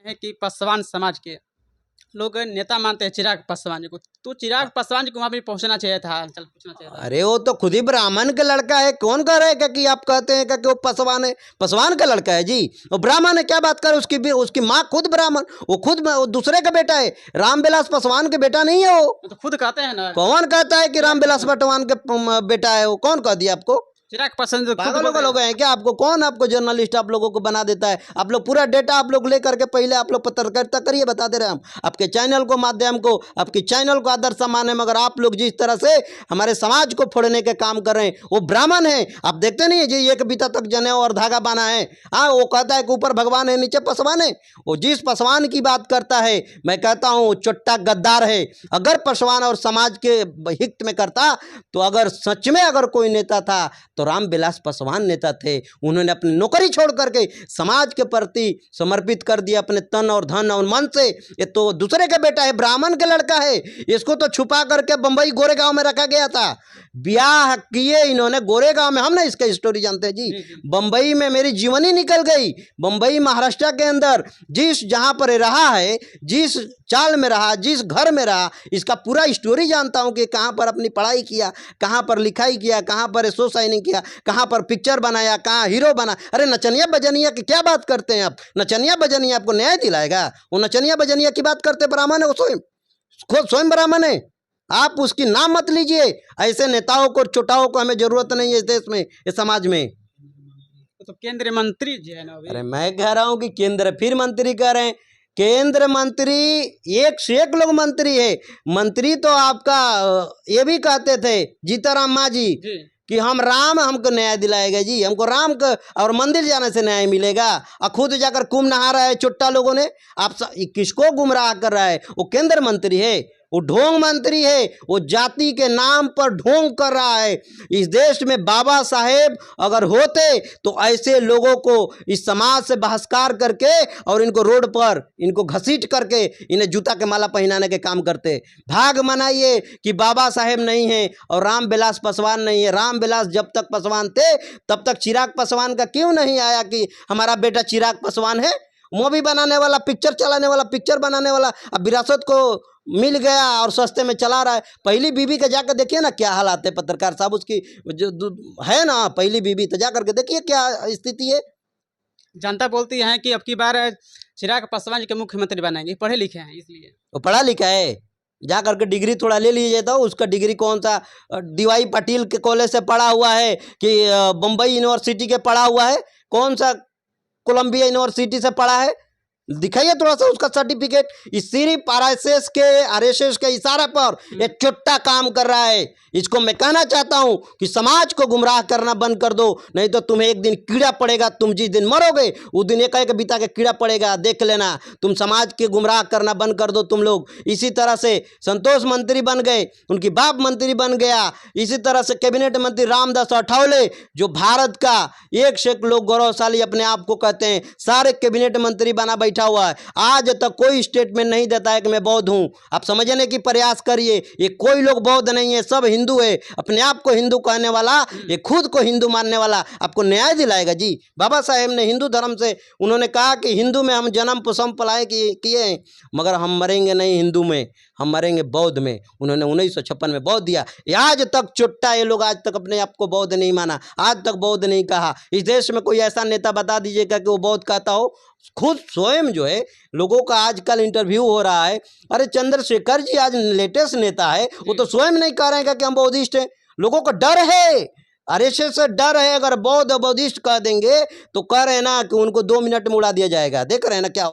है कि पासवान समाज के लोग नेता मानते हैं चिराग पासवान जी को। तो चिराग पासवान जी को वहाँ भी पहुँचना चाहिए था, चल पूछना चाहिए था। अरे वो तो खुद ही ब्राह्मण का लड़का है, कौन कह रहा है कि आप कहते हैं कि वो पासवान है? पासवान का लड़का है जी, वो ब्राह्मण है, क्या बात कर। उसकी भी उसकी माँ खुद ब्राह्मण, वो दूसरे का बेटा है, रामविलास पासवान के बेटा नहीं है वो। तो खुद कहते हैं ना, कौन कहता है कि रामविलास पासवान के बेटा है वो? कौन कह दिया आपको? चिराग पासवान जी खुद पागल बोलते लोग हैं क्या? आपको कौन, आपको जर्नलिस्ट आप लोगों को बना देता है? आप लोग पूरा डेटा आप लोग लेकर के पहले आप लोग पत्रकारिता करिए, बता दे रहे हैं हम आपके चैनल को माध्यम को, आपके चैनल को आदर्श माने। मगर आप लोग जिस तरह से हमारे समाज को फोड़ने के काम कर रहे हैं, वो ब्राह्मण है, आप देखते नहीं है जी, एक बीता तक जनेऊ और धागा बाना है। हाँ, वो कहता है कि ऊपर भगवान है नीचे पासवान है। वो जिस पासवान की बात करता है, मैं कहता हूँ चुट्टा गद्दार है। अगर पासवान और समाज के हित में करता, तो अगर सच में अगर कोई नेता था तो रामविलास पासवान नेता थे। उन्होंने अपनी नौकरी छोड़ करके समाज के प्रति समर्पित कर दिया अपने तन और धन और मन से। ये तो दूसरे का बेटा है, ब्राह्मण का लड़का है। इसको तो छुपा करके बंबई गोरेगांव में रखा गया था। ब्याह किए इन्होंने गोरेगांव में, हम ना इसका स्टोरी जानते हैं जी। बंबई में मेरी जीवनी निकल गई। बंबई महाराष्ट्र के अंदर जिस जहां पर रहा है, जिस चाल में रहा, जिस घर में रहा, इसका पूरा स्टोरी जानता हूं कि कहां पर अपनी पढ़ाई किया, कहां पर लिखाई किया, कहां पर शो साइनिंग किया, कहां पर पिक्चर बनाया, कहां हीरो बना। अरे नचनिया बजनिया की क्या बात करते हैं आप? नचनिया बजनिया आपको न्याय दिलाएगा? वो नचनिया बजनिया की बात करते, ब्राह्मण है वो, स्वयं खुद स्वयं ब्राह्मण है। आप उसकी नाम मत लीजिए। ऐसे नेताओं को, चोटाओं को हमें जरूरत नहीं है इस देश में, इस समाज में। तो केंद्रीय मंत्री जी है ना अभी। अरे मैं कह रहा हूं कि केंद्र, फिर मंत्री कह रहे हैं। केंद्र मंत्री एक से एक लोग मंत्री है। मंत्री तो आपका ये भी कहते थे जीताराम मांझी कि हम राम हमको न्याय दिलाएगा जी, हमको राम का और मंदिर जाने से न्याय मिलेगा। और खुद जाकर कुंभ नहा रहा है चुट्टा लोगों ने। आप किसको गुमराह कर रहा है? वो केंद्र मंत्री है, वो ढोंग मंत्री है, वो जाति के नाम पर ढोंग कर रहा है। इस देश में बाबा साहेब अगर होते तो ऐसे लोगों को इस समाज से बहिष्कार करके और इनको रोड पर इनको घसीट करके इन्हें जूता के माला पहनाने के काम करते। भाग मनाइए कि बाबा साहेब नहीं है और रामविलास पासवान नहीं है। रामविलास जब तक पासवान थे तब तक चिराग पासवान का क्यों नहीं आया कि हमारा बेटा चिराग पासवान है? मूवी बनाने वाला, पिक्चर चलाने वाला, पिक्चर बनाने वाला अब विरासत को मिल गया और सस्ते में चला रहा है। पहली बीबी का जाकर देखिए ना क्या हालात है पत्रकार साहब, उसकी जो है ना पहली बीबी, तो जाकर के देखिए क्या स्थिति है। जनता बोलती है कि अब की बार चिराग पासवान जी के मुख्यमंत्री बनाएंगे, पढ़े लिखे हैं इसलिए। वो पढ़ा लिखा है, जा करके डिग्री थोड़ा ले लीजिए। तो उसका डिग्री कौन सा डीवाई पाटिल के कॉलेज से पढ़ा हुआ है कि बम्बई यूनिवर्सिटी के पढ़ा हुआ है? कौन सा कोलंबिया यूनिवर्सिटी से पढ़ा है? दिखाइए थोड़ा सा उसका सर्टिफिकेट। इस सिर्फ आरएसएस के इशारे पर ये चुट्टा काम कर रहा है। इसको मैं कहना चाहता हूं कि समाज को गुमराह करना बंद कर दो, नहीं तो तुम्हें एक दिन कीड़ा पड़ेगा। तुम जिस दिन मरोगे उस दिन एक एक बीता के कीड़ा पड़ेगा, देख लेना। तुम समाज के गुमराह करना बंद कर दो तुम लोग। इसी तरह से संतोष मंत्री बन गए, उनकी बाप मंत्री बन गया। इसी तरह से कैबिनेट मंत्री रामदास अठावले, जो भारत का एक से एक लोग गौरवशाली अपने आप को कहते हैं, सारे कैबिनेट मंत्री बना बैठा हुआ है। आज तक कोई स्टेटमेंट नहीं देता है कि मैं बौद्ध हूं। आप समझने की प्रयास करिए, ये कोई लोग बौद्ध नहीं है, सब हिंदू है। अपने आप को हिंदू कहने वाला, ये खुद को हिंदू मानने वाला आपको न्याय दिलाएगा जी। बाबा साहेब ने हिंदू धर्म से, उन्होंने कहा कि हिंदू में हम जन्म पुष्प पलाए किए हैं, मगर हम मरेंगे नहीं हिंदू में, हम मरेंगे बौद्ध में। उन्होंने 1956 में बौद्ध दिया। आज तक चुट्टा ये लोग आज तक अपने आप को बौद्ध नहीं माना, आज तक बौद्ध नहीं कहा। इस देश में कोई ऐसा नेता बता दीजिएगा कि वो बौद्ध कहता हो। खुद स्वयं जो है लोगों का आजकल इंटरव्यू हो रहा है। अरे चंद्रशेखर जी आज लेटेस्ट नेता है, वो तो स्वयं नहीं कह रहे हैं कि हम बौद्धिस्ट हैं। लोगों को डर है, आरएसएस से डर है। अगर बौद्ध बौद्धिस्ट कह देंगे तो कह रहे हैं ना कि उनको 2 मिनट में उड़ा दिया जाएगा। देख रहे हैं ना क्या